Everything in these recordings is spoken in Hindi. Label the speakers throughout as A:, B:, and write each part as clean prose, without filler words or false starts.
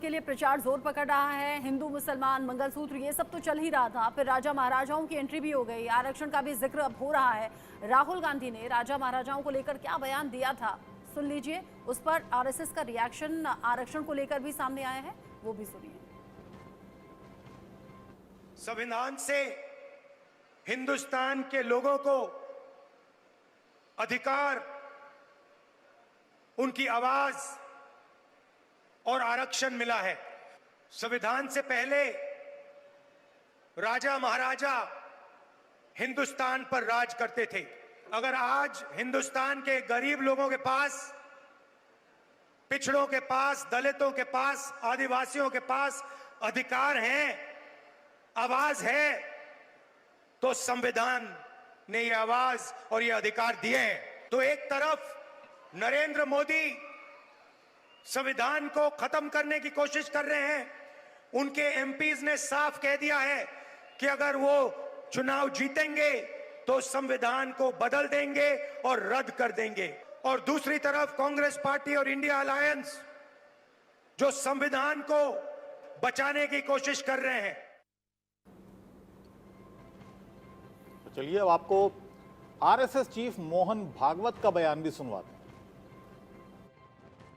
A: के लिए प्रचार जोर पकड़ रहा है। हिंदू मुसलमान मंगलसूत्र ये सब तो चल ही रहा था, फिर राजा महाराजाओं की एंट्री भी हो गई, आरक्षण का भी जिक्र अब हो रहा है। राहुल गांधी ने राजा महाराजाओं को लेकर क्या बयान दिया था, सुन लीजिए। उस पर आरएसएस का रिएक्शन आरक्षण को लेकर भी सामने आया है, वो भी सुनिए।
B: संविधान से हिंदुस्तान के लोगों को अधिकार, उनकी आवाज और आरक्षण मिला है। संविधान से पहले राजा महाराजा हिंदुस्तान पर राज करते थे। अगर आज हिंदुस्तान के गरीब लोगों के पास, पिछड़ों के पास, दलितों के पास, आदिवासियों के पास अधिकार हैं, आवाज है, तो संविधान ने ये आवाज और ये अधिकार दिए हैं। तो एक तरफ नरेंद्र मोदी संविधान को खत्म करने की कोशिश कर रहे हैं। उनके एमपीज ने साफ कह दिया है कि अगर वो चुनाव जीतेंगे तो संविधान को बदल देंगे और रद्द कर देंगे। और दूसरी तरफ कांग्रेस पार्टी और इंडिया अलायंस जो संविधान को बचाने की कोशिश कर रहे हैं।
C: चलिए अब आपको आरएसएस चीफ मोहन भागवत का बयान भी सुनवाते हैं।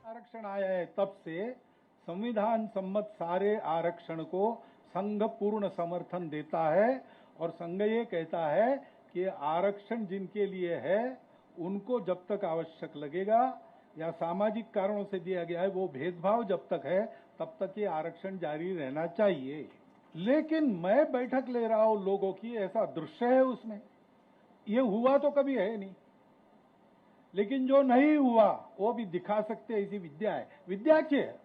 D: आरक्षण आया है तब से संविधान सम्मत सारे आरक्षण को संघ पूर्ण समर्थन देता है और संघ ये कहता है कि आरक्षण जिनके लिए है उनको जब तक आवश्यक लगेगा या सामाजिक कारणों से दिया गया है, वो भेदभाव जब तक है तब तक ये आरक्षण जारी रहना चाहिए। लेकिन मैं बैठक ले रहा हूं लोगों की, ऐसा दृश्य है उसमें, ये हुआ तो कभी है नहीं, लेकिन जो नहीं हुआ वो भी दिखा सकते, ऐसी विद्या है। विद्या क्या है?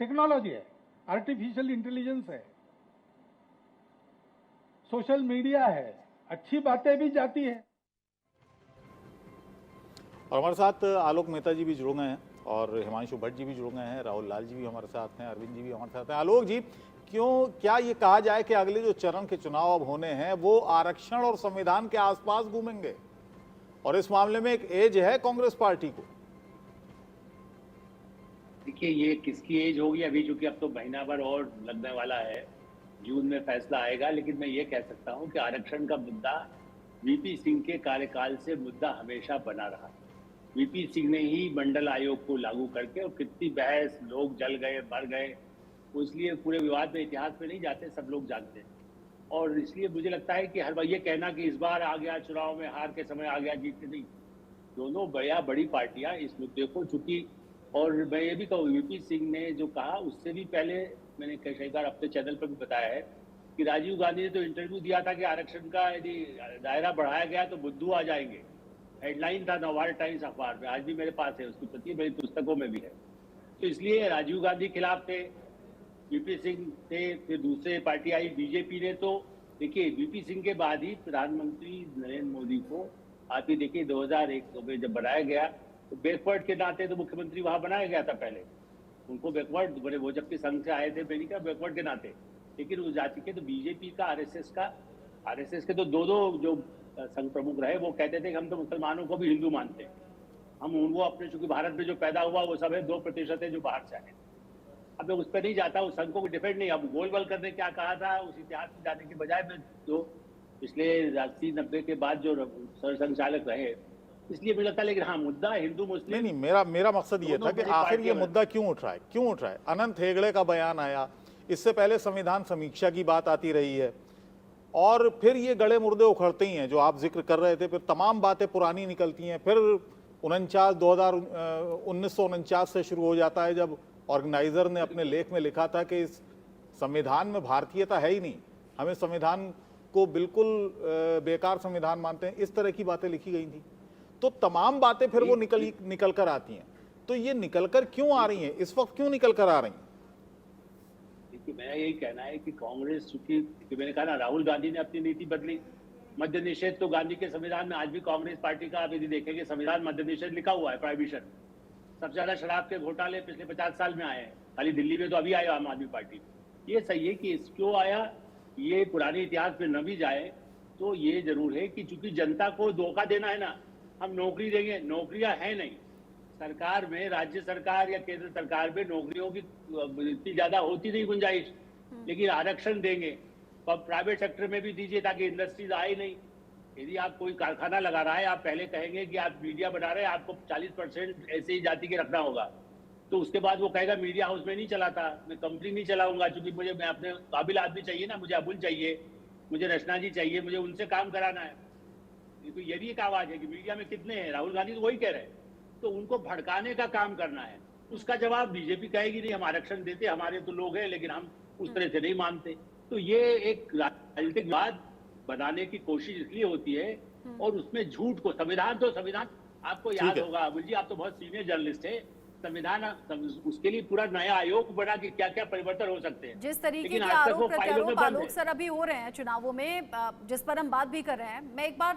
D: टेक्नोलॉजी है, आर्टिफिशियल इंटेलिजेंस है, सोशल मीडिया है, अच्छी बातें भी जाती है।
C: और हमारे साथ आलोक मेहता जी भी जुड़ गए हैं और हिमांशु भट्ट जी भी जुड़ गए हैं, राहुल लाल जी भी हमारे साथ हैं, अरविंद जी भी हमारे साथ हैं। आलोक जी, क्या ये कहा जाए कि अगले जो चरण के चुनाव अब होने हैं वो आरक्षण और संविधान के आसपास घूमेंगे और इस मामले में एक एज है कांग्रेस पार्टी को?
E: देखिए, ये किसकी एज होगी अभी, चूंकि अब तो महीना भर और लगने वाला है, जून में फैसला आएगा। लेकिन मैं ये कह सकता हूं कि आरक्षण का मुद्दा वीपी सिंह के कार्यकाल से मुद्दा हमेशा बना रहा। वीपी सिंह ने ही मंडल आयोग को लागू करके, और कितनी बहस, लोग जल गए, मर गए, इसलिए पूरे विवाद में इतिहास में नहीं जाते, सब लोग जानते हैं। और इसलिए मुझे लगता है कि हर बार ये कहना कि इस बार आ गया चुनाव में, हार के समय आ गया, जीत के नहीं। दोनों बड़ी पार्टियां इस मुद्दे को, चूंकि, और मैं ये भी कहूँ, वीपी सिंह ने जो कहा उससे भी पहले मैंने कई बार अपने चैनल पर भी बताया है कि राजीव गांधी ने तो इंटरव्यू दिया था कि आरक्षण का यदि दायरा बढ़ाया गया तो बुद्धू आ जाएंगे। हेडलाइन था नवभारत टाइम्स अखबार में, आज भी मेरे पास है, उसकी प्रति मेरी पुस्तकों में भी है। तो इसलिए राजीव गांधी खिलाफ थे, वीपी सिंह थे, फिर दूसरे पार्टी आई बीजेपी ने। तो देखिए, वीपी सिंह के बाद ही प्रधानमंत्री नरेंद्र मोदी को आप ही देखिए 2001 में जब बनाया गया तो बैकवर्ड के नाते तो मुख्यमंत्री वहां बनाया गया था पहले, उनको बैकवर्ड बने, वो जबकि संघ से आए थे, मैंने कहा बैकवर्ड के नाते। लेकिन उस जाति के तो बीजेपी का, आरएसएस के तो दो जो संघ प्रमुख रहे, वो कहते थे कि हम तो मुसलमानों को भी हिंदू मानते हैं, हम उनको अपने, चूंकि भारत में जो पैदा हुआ वो सब है 2% है जो बाहर से आए। अब मैं उस पर नहीं जाता, उस संघ को डिफेंड नहीं। अब गोलवलकर ने क्या कहा था उस इतिहास में जाने के बजाय मैं जो पिछले 80-90 के बाद जो सरसंघचालक रहे, इसलिए मुझे लगता है। लेकिन हाँ, मुद्दा हिंदू मुस्लिम
C: नहीं, मेरा मकसद ये था कि आखिर ये मुद्दा क्यों उठ रहा है। अनंत हेगड़े का बयान आया, इससे पहले संविधान समीक्षा की बात आती रही है, और फिर ये गड़े मुर्दे उखड़ते ही हैं जो आप जिक्र कर रहे थे, फिर तमाम बातें पुरानी निकलती हैं, फिर 1949 से शुरू हो जाता है जब ऑर्गेनाइजर ने अपने लेख में लिखा था कि इस संविधान में भारतीयता है ही नहीं, हमें संविधान को बिल्कुल बेकार संविधान मानते हैं, इस तरह की बातें लिखी गई थी। तो तमाम बातें फिर वो निकल कर आती हैं। तो ये निकल कर क्यों आ रही हैं, इस वक्त क्यों निकल कर आ रही हैं?
E: देखिए, मेरा यही कहना है कि कांग्रेस, चूंकि मैंने कहा ना, राहुल गांधी ने अपनी नीति बदली। मद्य निषेध तो गांधी के संविधान में, आज भी कांग्रेस पार्टी का आप यदि देखेंगे संविधान मद्य निषेध लिखा हुआ है, प्रोहिबिशन। सबसे ज्यादा शराब के घोटाले पिछले 50 साल में आए हैं, खाली दिल्ली में तो अभी आए आम आदमी पार्टी। ये सही है कि क्यों आया, ये पुराने इतिहास में न भी जाए तो ये जरूर है कि चूंकि जनता को धोखा देना है ना, हम नौकरी देंगे, नौकरियां है नहीं, सरकार में, राज्य सरकार या केंद्र सरकार में नौकरियों की इतनी ज्यादा होती नहीं गुंजाइश, लेकिन आरक्षण देंगे तो अब प्राइवेट सेक्टर में भी दीजिए ताकि इंडस्ट्रीज आए नहीं। यदि आप कोई कारखाना लगा रहा है, आप पहले कहेंगे कि आप मीडिया बना रहे हैं, आपको 40% ऐसे ही जाति के रखना होगा, तो उसके बाद वो कहेगा मीडिया हाउस में नहीं चलाता, मैं कंपनी नहीं चलाऊंगा, क्योंकि मैं अपने काबिल आदमी चाहिए ना, मुझे अबुल चाहिए, मुझे रचना जी चाहिए, मुझे उनसे काम कराना है। तो ये भी एक आवाज है कि मीडिया में कितने हैं, राहुल गांधी तो वही कह रहे हैं, तो उनको भड़काने का काम करना है। उसका जवाब बीजेपी कहेगी नहीं, हम आरक्षण देते, हमारे तो लोग हैं, लेकिन हम उस तरह से नहीं मानते। तो ये एक राजनीतिक विवाद बनाने की कोशिश इसलिए होती है, और उसमें झूठ को, संविधान आपको याद होगा अबुल जी, आप तो बहुत सीनियर जर्नलिस्ट है, संविधान उसके लिए पूरा नया आयोग बना कि क्या क्या परिवर्तन हो सकते हैं।
A: जिस तरीके
E: लेकिन
A: के
E: आज तक वो
A: आरोप
E: फाइलों में
A: प्रत्यारोप
E: बंद है।
A: आलोक सर अभी हो रहे हैं चुनावों में, जिस पर हम बात भी कर रहे हैं, मैं एक बार